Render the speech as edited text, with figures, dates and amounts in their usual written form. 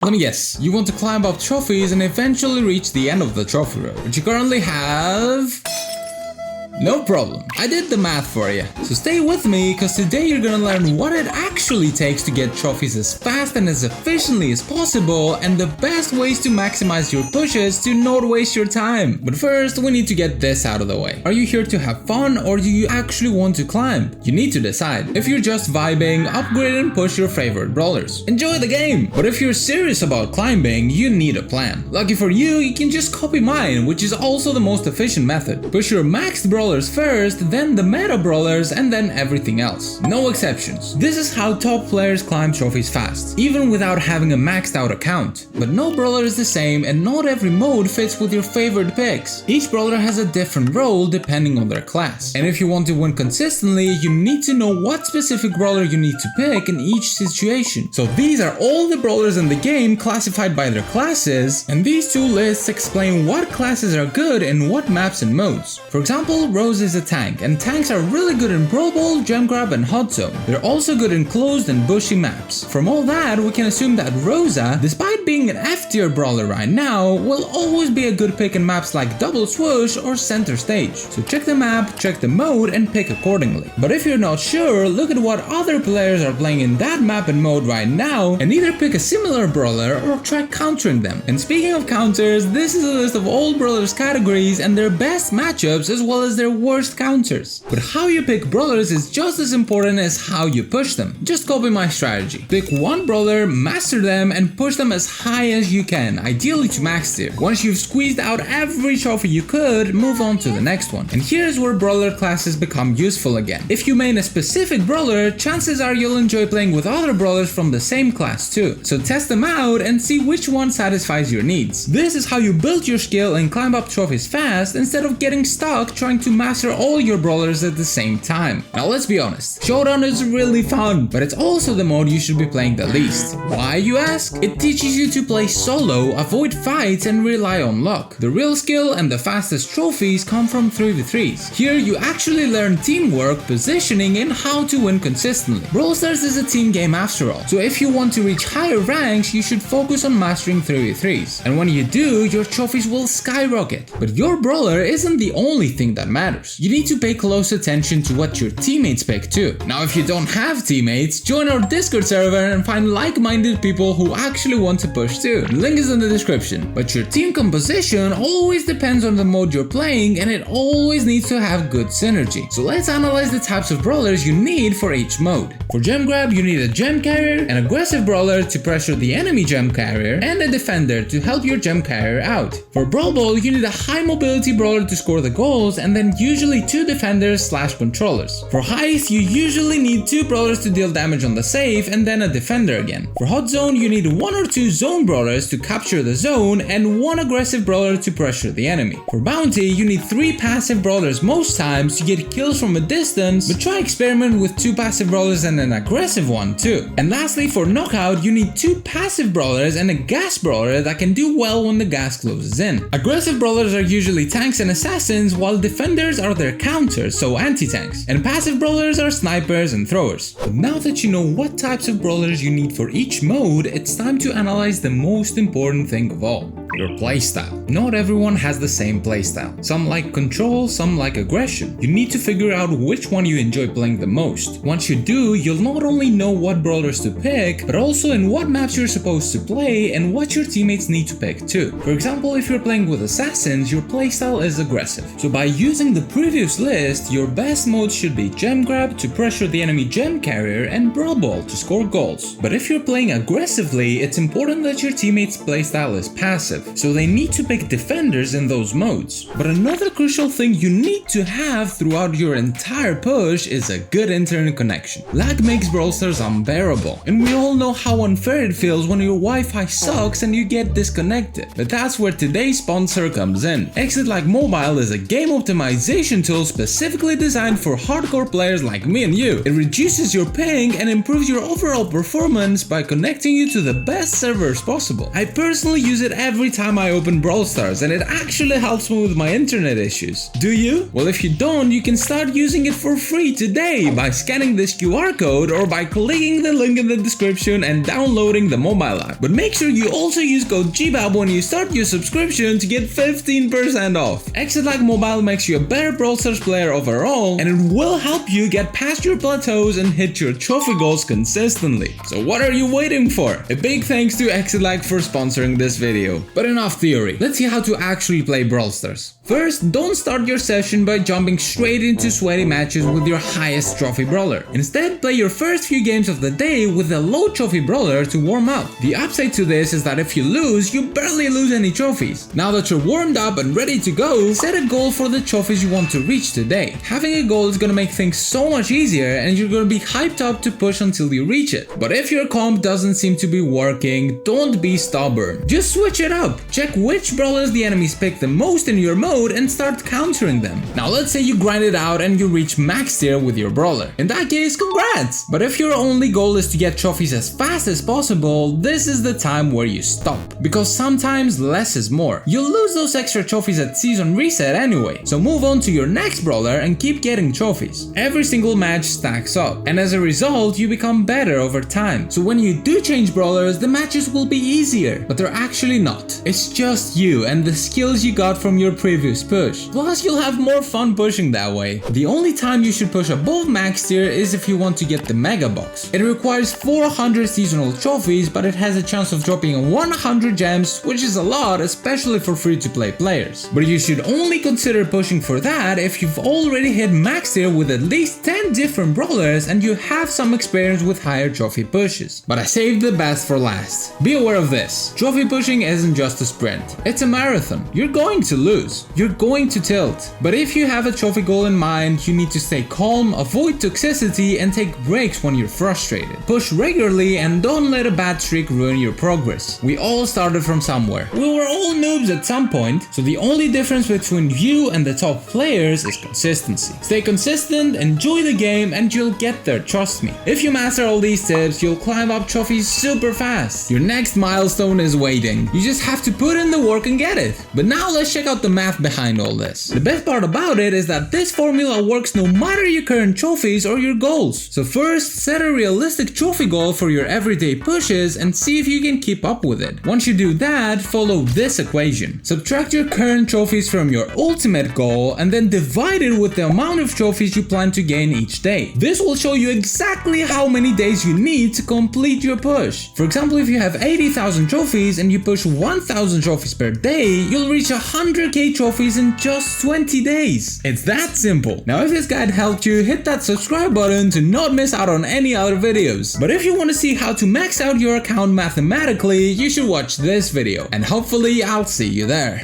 Let me guess, you want to climb up trophies and eventually reach the end of the trophy road, which you currently have... No problem, I did the math for you. So stay with me, cause today you're gonna learn what it actually takes to get trophies as fast and as efficiently as possible, and the best ways to maximize your pushes to not waste your time. But first, we need to get this out of the way. Are you here to have fun, or do you actually want to climb? You need to decide. If you're just vibing, upgrade and push your favorite brawlers. Enjoy the game! But if you're serious about climbing, you need a plan. Lucky for you, you can just copy mine, which is also the most efficient method. Push your maxed brawlers first, then the meta brawlers, and then everything else. No exceptions. This is how top players climb trophies fast, even without having a maxed out account. But no brawler is the same, and not every mode fits with your favorite picks. Each brawler has a different role depending on their class. And if you want to win consistently, you need to know what specific brawler you need to pick in each situation. So these are all the brawlers in the game classified by their classes, and these two lists explain what classes are good in what maps and modes. For example, Rose is a tank, and tanks are really good in Brawl Ball, Gem Grab, and Hot Zone. They're also good in closed and bushy maps. From all that, we can assume that Rosa, despite being an F tier brawler right now, will always be a good pick in maps like Double Swoosh or Center Stage. So check the map, check the mode, and pick accordingly. But if you're not sure, look at what other players are playing in that map and mode right now, and either pick a similar brawler or try countering them. And speaking of counters, this is a list of all brawlers categories and their best matchups as well as their worst counters. But how you pick brawlers is just as important as how you push them. Just copy my strategy. Pick one brawler, master them, and push them as high as you can, ideally to max tier. Once you've squeezed out every trophy you could, move on to the next one. And here's where brawler classes become useful again. If you main a specific brawler, chances are you'll enjoy playing with other brawlers from the same class too. So test them out and see which one satisfies your needs. This is how you build your skill and climb up trophies fast instead of getting stuck trying to master all your brawlers at the same time. Now let's be honest, Showdown is really fun, but it's also the mode you should be playing the least. Why, you ask? It teaches you to play solo, avoid fights, and rely on luck. The real skill and the fastest trophies come from 3v3s. Here you actually learn teamwork, positioning, and how to win consistently. Brawl Stars is a team game after all, so if you want to reach higher ranks, you should focus on mastering 3v3s. And when you do, your trophies will skyrocket. But your brawler isn't the only thing that matters. You need to pay close attention to what your teammates pick too. Now if you don't have teammates, join our Discord server and find like-minded people who actually want to push too. The link is in the description. But your team composition always depends on the mode you're playing, and it always needs to have good synergy. So let's analyze the types of brawlers you need for each mode. For Gem Grab, you need a gem carrier, an aggressive brawler to pressure the enemy gem carrier, and a defender to help your gem carrier out. For Brawl Ball, you need a high mobility brawler to score the goals, and then usually two defenders/controllers. For Heist, you usually need two brawlers to deal damage on the save, and then a defender again. For Hot Zone, you need one or two zone brawlers to capture the zone, and one aggressive brawler to pressure the enemy. For Bounty, you need three passive brawlers most times to get kills from a distance, but try experiment with two passive brawlers and an aggressive one too. And lastly, for Knockout, you need two passive brawlers and a gas brawler that can do well when the gas closes in. Aggressive brawlers are usually tanks and assassins, while defenders are their counters, so anti-tanks, and passive brawlers are snipers and throwers. But now that you know what types of brawlers you need for each mode, it's time to analyze the most important thing of all: your playstyle. Not everyone has the same playstyle. Some like control, some like aggression. You need to figure out which one you enjoy playing the most. Once you do, you'll not only know what brawlers to pick, but also in what maps you're supposed to play and what your teammates need to pick too. For example, if you're playing with assassins, your playstyle is aggressive. So by using the previous list, your best modes should be Gem Grab to pressure the enemy gem carrier and Brawl Ball to score goals. But if you're playing aggressively, it's important that your teammates' playstyle is passive, so they need to pick defenders in those modes. But another crucial thing you need to have throughout your entire push is a good internet connection. Lag makes Brawl Stars unbearable, and we all know how unfair it feels when your Wi-Fi sucks and you get disconnected. But that's where today's sponsor comes in. Exit Lag Mobile is a game optimization tool specifically designed for hardcore players like me and you. It reduces your ping and improves your overall performance by connecting you to the best servers possible. I personally use it every every time I open Brawl Stars, and it actually helps me with my internet issues. Do you? Well, if you don't, you can start using it for free today by scanning this QR code or by clicking the link in the description and downloading the mobile app. But make sure you also use code GBAB when you start your subscription to get 15% off. ExitLag Mobile makes you a better Brawl Stars player overall, and it will help you get past your plateaus and hit your trophy goals consistently. So what are you waiting for? A big thanks to ExitLag for sponsoring this video. But enough theory, let's see how to actually play Brawl Stars. First, don't start your session by jumping straight into sweaty matches with your highest trophy brawler. Instead, play your first few games of the day with a low trophy brawler to warm up. The upside to this is that if you lose, you barely lose any trophies. Now that you're warmed up and ready to go, set a goal for the trophies you want to reach today. Having a goal is gonna make things so much easier, and you're gonna be hyped up to push until you reach it. But if your comp doesn't seem to be working, don't be stubborn. Just switch it up. Check which brawlers the enemies pick the most in your mode and start countering them. Now let's say you grind it out and you reach max tier with your brawler. In that case, congrats! But if your only goal is to get trophies as fast as possible, this is the time where you stop. Because sometimes less is more. You'll lose those extra trophies at season reset anyway, so move on to your next brawler and keep getting trophies. Every single match stacks up, and as a result, you become better over time. So when you do change brawlers, the matches will be easier, but they're actually not. It's just you and the skills you got from your previous push. Plus, you'll have more fun pushing that way. The only time you should push above max tier is if you want to get the Mega Box. It requires 400 seasonal trophies, but it has a chance of dropping 100 gems, which is a lot, especially for free-to-play players. But you should only consider pushing for that if you've already hit max tier with at least 10 different brawlers and you have some experience with higher trophy pushes. But I saved the best for last. Be aware of this. Trophy pushing isn't just a sprint. It's a marathon. You're going to lose. You're going to tilt. But if you have a trophy goal in mind, you need to stay calm, avoid toxicity, and take breaks when you're frustrated. Push regularly and don't let a bad streak ruin your progress. We all started from somewhere. We were all noobs at some point, so the only difference between you and the top players is consistency. Stay consistent, enjoy the game, and you'll get there, trust me. If you master all these tips, you'll climb up trophies super fast. Your next milestone is waiting. You just have to put in the work and get it. But now let's check out the math behind all this. The best part about it is that this formula works no matter your current trophies or your goals. So first, set a realistic trophy goal for your everyday pushes and see if you can keep up with it. Once you do that, follow this equation. Subtract your current trophies from your ultimate goal and then divide it with the amount of trophies you plan to gain each day. This will show you exactly how many days you need to complete your push. For example, if you have 80,000 trophies and you push 1,000 trophies per day, you'll reach 100k trophies in just 20 days. It's that simple. Now if this guide helped you, hit that subscribe button to not miss out on any other videos. But if you want to see how to max out your account mathematically, you should watch this video. And hopefully I'll see you there.